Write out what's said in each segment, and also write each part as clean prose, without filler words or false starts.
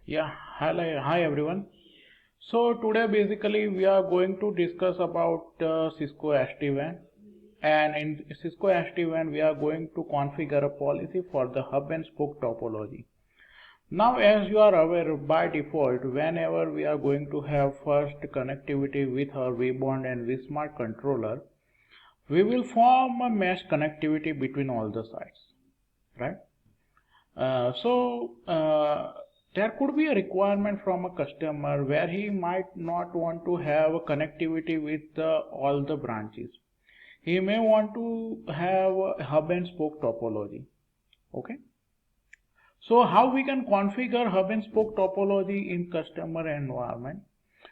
Yeah, hi everyone. So today basically we are going to discuss about Cisco SD-WAN, and in Cisco SD-WAN we are going to configure a policy for the hub and spoke topology. Now as you are aware, by default whenever we are going to have first connectivity with our vBond and vSmart controller, we will form a mesh connectivity between all the sites, right? So there could be a requirement from a customer where he might not want to have a connectivity with all the branches. He may want to have a hub and spoke topology. Okay. So how we can configure hub and spoke topology in customer environment?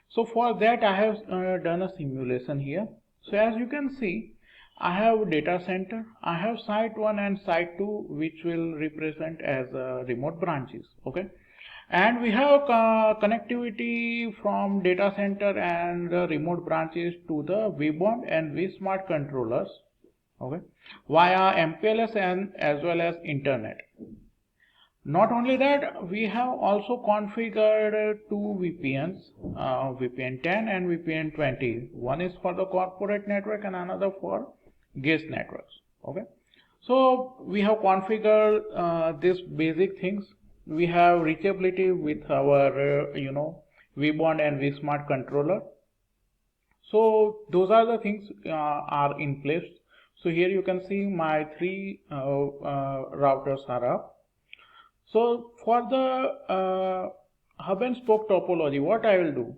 So for that I have done a simulation here. So as you can see, I have data center, I have site 1 and site 2 which will represent as remote branches. Okay. And we have connectivity from data center and remote branches to the vBond and vSmart controllers, okay, via MPLS and as well as internet. Not only that, we have also configured two VPNs, VPN 10 and VPN 20. One is for the corporate network and another for guest networks. Okay. So we have configured these basic things. We have reachability with our, vBond and vSmart controller. So those are the things are in place. So here you can see my three routers are up. So for the hub and spoke topology, what I will do,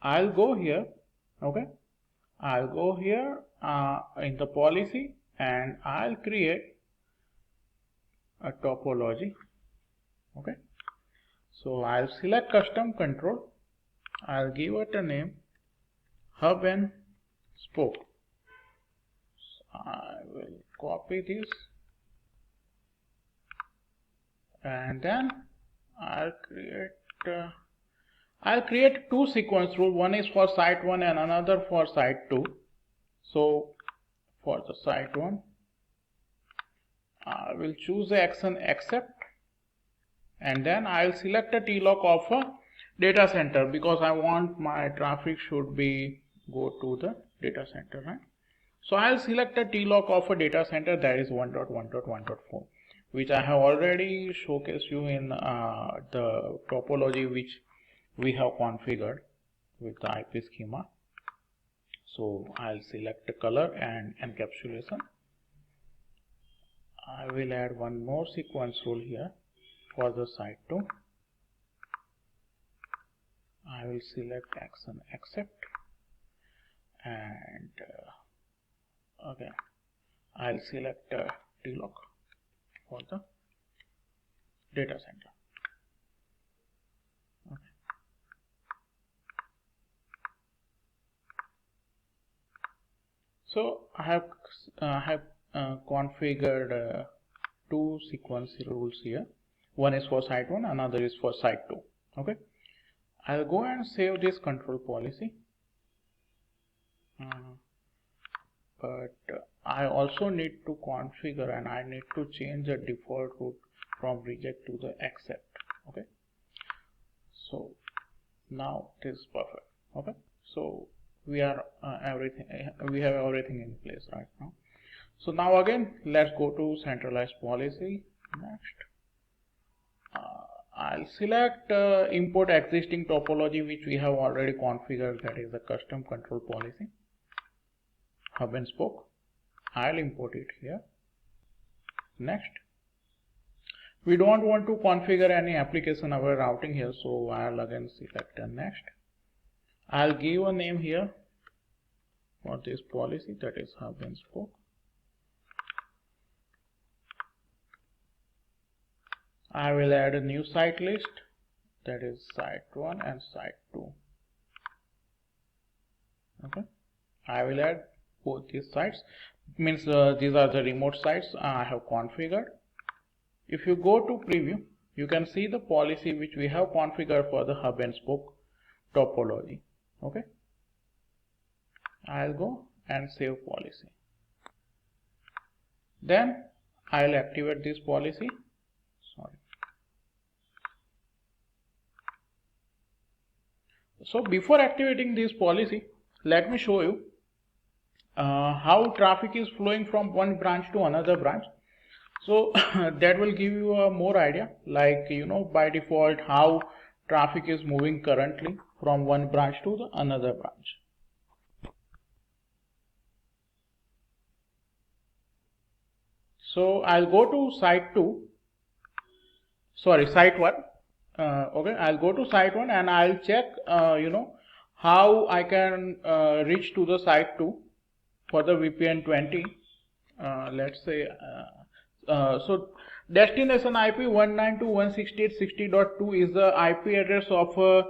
I'll go here, okay, I'll go here in the policy and I'll create a topology, okay. So I'll select custom control, I'll give it a name, hub and spoke. So I will copy this and then I'll create two sequence rule. One is for site 1 and another for site 2. So for the site 1, I will choose the action accept and then I'll select a TLOC of a data center because I want my traffic should be go to the data center, right? So I'll select a TLOC of a data center, that is 1.1.1.4, which I have already showcased you in the topology which we have configured with the IP schema. So I'll select the color and encapsulation. I will add one more sequence rule here for the site 2. I will select action accept and okay, I'll select TLOC for the data center. Okay. So I have configured two sequence rules here. One is for site 1, another is for site 2. Okay. I'll go and save this control policy. But I also need to configure and I need to change the default route from reject to the accept. Okay. So now it is perfect. Okay. So we are we have everything in place right now. So now again let's go to centralized policy. Next, I'll select import existing topology which we have already configured, that is the custom control policy, hub and spoke. I'll import it here. Next, we don't want to configure any application our routing here, so I'll again select next. I'll give a name here for this policy, that is hub and spoke. I will add a new site list, that is site 1 and site 2. Okay, I will add both these sites. Means these are the remote sites I have configured. If you go to preview, you can see the policy which we have configured for the hub and spoke topology. Okay, I'll go and save policy. Then I'll activate this policy. Sorry. So before activating this policy, let me show you how traffic is flowing from one branch to another branch. So that will give you a more idea, like by default how traffic is moving currently from one branch to the another branch. So I'll go to site 1. Okay, I'll go to site 1 and I'll check how I can reach to the site 2 for the VPN 20. Let's say so destination IP 192.168.60.2 is the IP address of a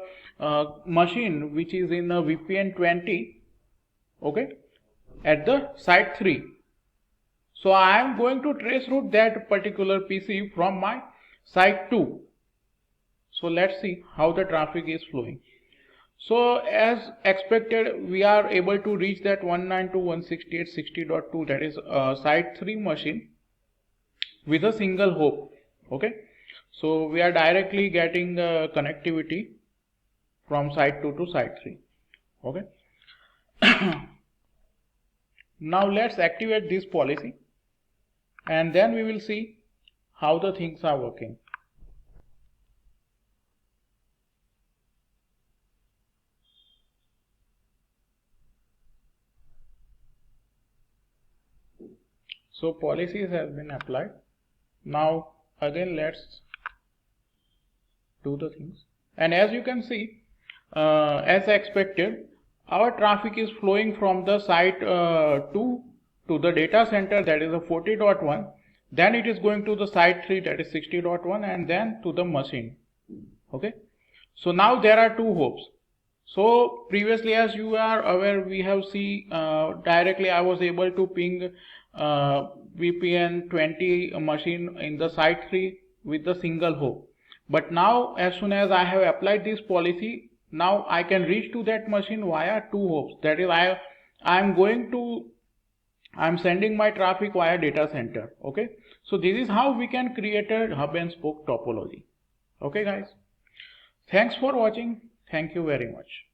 machine which is in a VPN 20, okay, at the site 3. So I am going to trace route that particular PC from my site 2. So let's see how the traffic is flowing. So as expected, we are able to reach that 192.168.60.2, that is site 3 machine with a single hop. Okay, so we are directly getting connectivity from site 2 to site 3. Okay. Now let's activate this policy and then we will see how the things are working. So policies has been applied. Now again let's do the things, and as you can see, as expected, our traffic is flowing from the site 2 to the data center, that is a 40.1, then it is going to the site 3, that is 60.1, and then to the machine. Okay, so now there are two hops. So previously, as you are aware, we have seen directly I was able to ping VPN 20 machine in the site 3 with the single hop. But now as soon as I have applied this policy, now I can reach to that machine via two hops. That is, I'm sending my traffic via data center. Okay, so this is how we can create a hub and spoke topology. Okay guys, thanks for watching. Thank you very much.